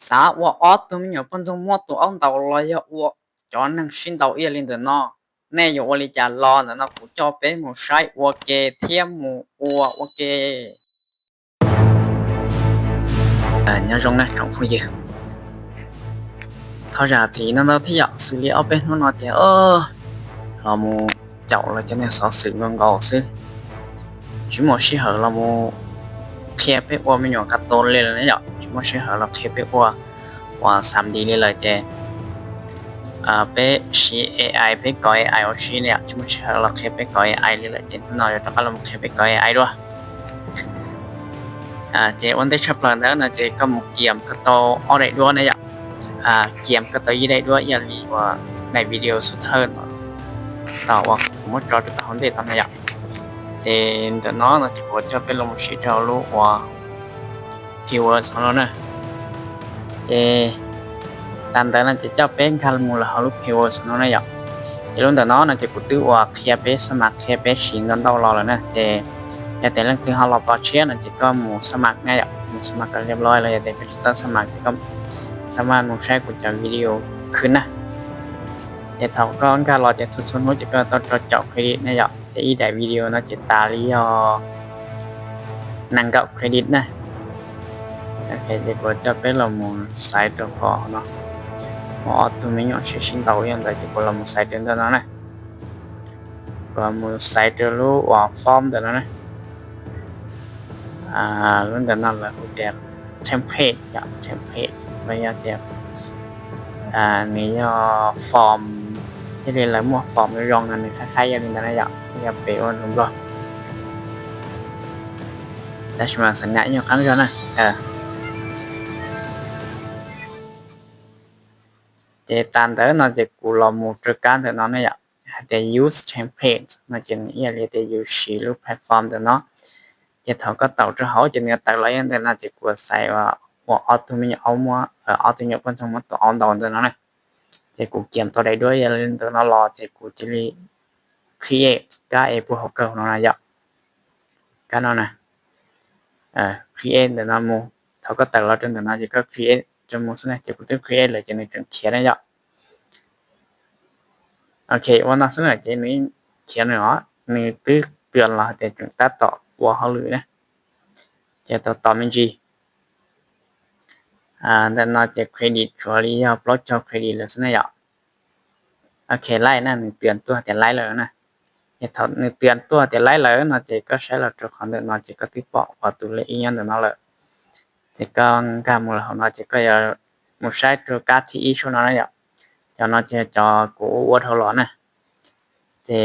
啥我都没有分钟我都按到了呀我叫能寻到一零的呢那有我里家老的那不叫被母晒我给天母我给nhớ rong này trong khu vực thôi ra chỉ nó thấy dạo xử lý ở bên nó chỉ là một chậu là cho nên sợ sự ngon gò xứ chỉ một xí hở là một khe bé qua mình nhỏ cắt tôn lên là nhở chỉ một xí hở là khe bé qua 3D lên là chè bé xí AI bé coi AI ở xí này chỉ một xí hở là khe bé coi AI lên là chè nói cho các là một khe bé coi AI đó chè vấn đề chấp lần đó là chè có một kiểm cái to ở đây đua này nhở kiểm cái to ở đây đua giờ vì và này video xuất hơn tạo một trò được vấn đề tầm này thì nó là chỉ có cho cái lồng xí trâu luôn và keywords của nó nè thì tạm thời là chỉ cho bên khăn mù là họ lúc keywords của nó này thì lúc đó nó là chỉ có từ và kia bé smart kia bé xịn gần đâu rồi nè thìแต่เรื่องที่เราพอเชื่อน่ะจะก็หมู่สมัครเนี่ยหมู่สมัครกันเรียบร้อยเลยแต่ก็จะสมัครจะก็สามารถใช้กุญแจวิดีโอขึ้นนะจะเท่าก่อนก็เราจะสุดๆจะก็ต้องเจาะเครดิตเนี่ยจะอีได้วิดีโอนะจะตาลีนั่งกับเครดิตนะโอเคจะก็จะเป็นเราหมู่ไซต์ตัวพอเนาะหมอตัวนี้อย่างเช่นตัวอย่างแต่จะก็เราหมู่ไซต์ตัวนั้นนะก็หมู่ไซต์ตัวรู้ว่าฟอร์มตัวนั้นนะรุ่นนั้นlà cái template template ไม่ยากแต่นี่form ที่เรียนแล้วมั่ว form รองนั้นคล้ายๆอย่างนี้นะอย่าไปอ่อนลงบ่แต่สมาสัญญาอย่างครั้งก่อนนะจะตามแต่nóจะกูลอมูตรการแต่nóเนี่ยจะ use template มันจะนี่เรียกจะ use รูป platform แต่เนาะจะเท่าก็tạo cho họจะเนี่ยแต่ละอย่างแต่น่าจะกว่าใส่ว่าauto มีเอามาauto เนี่ยเพิ่นทั้งหมดตัว on ดอนตัวนั้นนะจะกูเขียนตัวใดด้วยอย่างนั้นตัวนั้นรอจะกูจะ create ก็ไอ้พวกเขาเกิดเนาะนะก็เนาะนะcreate แต่นั้นหมู่เท่าก็แต่ละจนแต่นั้นจะก็ create จนหมดซะนะจะกูต้อง create เลยจะนี่ถึงเขียนได้โอเควันนั้นซะจะนี่เขียนเนาะนี่ตึกเตือนเราแต่ถึงตัดต่อว่าเขาเลยนะจะต่อมันจีแต่น่าจะเครดิตชัวร์ลี่ปลดจอเครดิตแล้วซะนะโอเคไล่นั่นเตือนตัวแต่ไล่แล้วนะจะเท่านี่เตือนตัวแต่ไล่แล้วน่าจะก็ใช้แล้วตัวของเดินน่าจะก็ติดปอกว่าตัวเลขอีหยังเดินนั่นแหละแต่ก็การมูลเขาน่าจะก็อย่ามุใช้ตัวการ์ดที่อีช่วงนั้นจะน่าจะจอกูวัดเท่าหลอนะแต่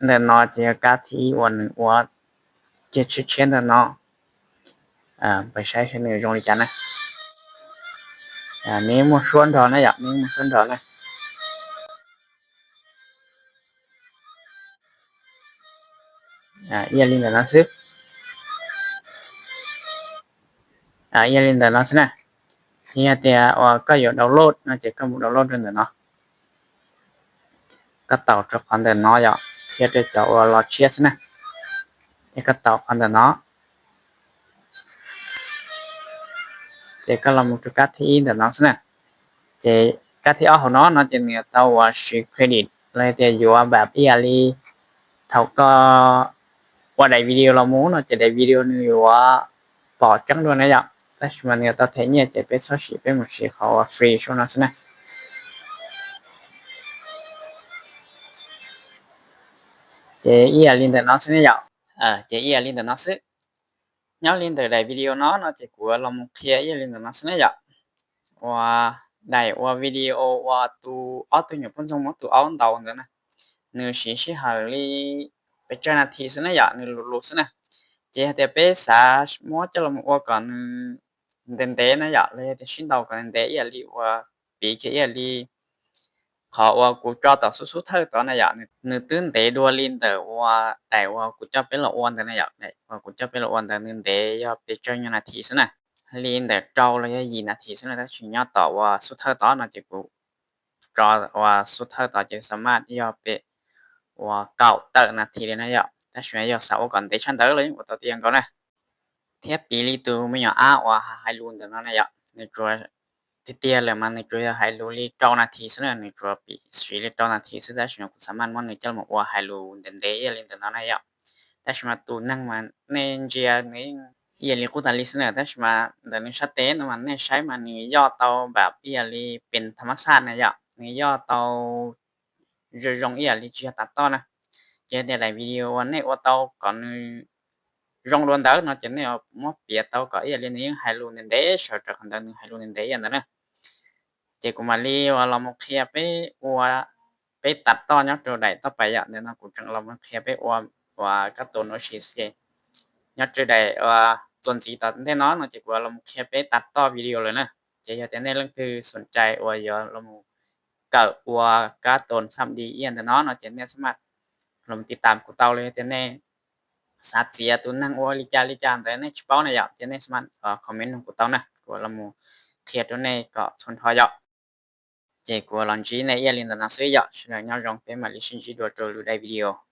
เดินน่าจะการ์ดที่วันว่าจะชื่อเช่นเดินเนาะไปใช้เช่นในโรงเรียนนะนี่มันส่วนถอนนะนี่มันส่วนถอนนะอย่าลืมนะซึอย่าลืมนะซึนะนี่แต่ว่าก็อยู่ดาวน์โหลดน่าจะก็ดาวน์โหลดด้วยเนาะก็ต่อจากคอนเทนต์เนาะเทียบจะจะว่ารอเชียสนะนี่ก็ต่อคอนเทนต์เนาะจะก็ลำทุกการที่เดินเนาะซึนะจะการที่เอาของเนาะจะเนี่ยตัวว่าชื่อเครดิตเลยแต่อยู่แบบอีอาลีเท่าก็ว่าได้วิดีโอเรามูเนาะจะได้วิดีโอนึงอยู่ว่าปอดจังด้วยนะแต่มันเนี่ยตัวเทเนี่ยจะเป็นซอสชีเป็นหมดชีเขาฟรีช่วงนั้นนะจะอีอาลีแต่เนาะซึเนี่ยจะอีอาลีแต่เนาะซึnhau liên tới đại video nó chỉ của lòng kia ý liên nó sẽ nhá và đại và video và tu auto nhập phân trong tu on đầu nữa nè nếu chỉ hở liไปเจ้าหน้าที่ซะนะอย่านี่รู้ซะนะเจแต่ไปสาหมอจะลงว่าก่อนเดนเดนะอย่าเลยแต่ชิ้นดาวกันเดอย่าลีว่าปีเจอย่าลีเขาว่ากูจอต่อสู้ๆเท่าตอนน่ะอย่านึกตื่นเตดัวลินแต่ว่าแต่ว่ากูจะเป็นละอ่อนแต่น่ะอย่าได้ว่ากูจะเป็นละอ่อนแต่นึงเดอย่าไปเจ้าหน้าที่ซะนะลินแต่เจ้าเลย20นาทีซะนะถ้าชิญญาต่อว่าสุดเท่าตอนน่ะจะกูจอว่าสุดเท่าต่อจะสามารถที่จะไปว่า9นาทีเลยนะแต่ช่วย要少ก่อนแต่ฉันเด้อเลยว่าตัวเตียงก่อนนะเทียบปีลีตูไม่อยากว่าให้รุนแต่นั้นนะในตัว tia là mà này chơi hai lô li trâu na thì sẽ là này chơi bị suy li trâu na thì sẽ là chúng cũng sắm ăn món này cho một quả hai lô đến đấy lên từ nó này ạแต่ชมาตูนั่งมันในเจียนี้เยลีกูตันลิสเนอร์แต่ชมาเดี๋ยวนี้ชัดเจนมันเนี่ยใช้มันนี่ย่อเตาแบบเยลีเป็นธรรมชาตินะจ๊ะนี่ย่อเตาจะยงเยลีจะตัดต่อนะเจอในหลายวิดีโอวันนี้ว่าเตาก่อนยงล้วนเตาเนาะจะเนี่ยมอเปียเตาก็เยลีนี้ไฮรูนเดชชอตคันเดินไฮรูนเดชอย่างนั้นนะเจกุมาลีว่าเรามาเคลียร์ไปว่าไปตัดต่อเนาะตัวใดต่อไปอ่ะเนี่ยนะกูจังเรามาเคลียร์ไปว่าก็ตัวโนชิสเจ nhất trên đây tuần gìตัดแน่นอนเนาะจากว่าเราแค่ไปตัดต่อวิดีโอเลยนะจะอยากแต่ในเรื่องคือสนใจว่าอย่าเราเกิดว่าการ์ตูนทำดีเอียนแต่น้องเนาะจะเนี่ยสามารถเราติดตามกูเตาเลยแต่ในสัตว์เสียตัวนั่งว่าลิจานแต่ในเฉพาะในอยากจะในสามารถคอมเมนต์ของกูเตานะกูเราเครียดตัวในก็ชนทอยอกเจกูหลังจีในเอียลินแต่หนังสือเยอะฉะนั้นเราลองไปมาลิชินจีดูตัวดูได้วิดีโอ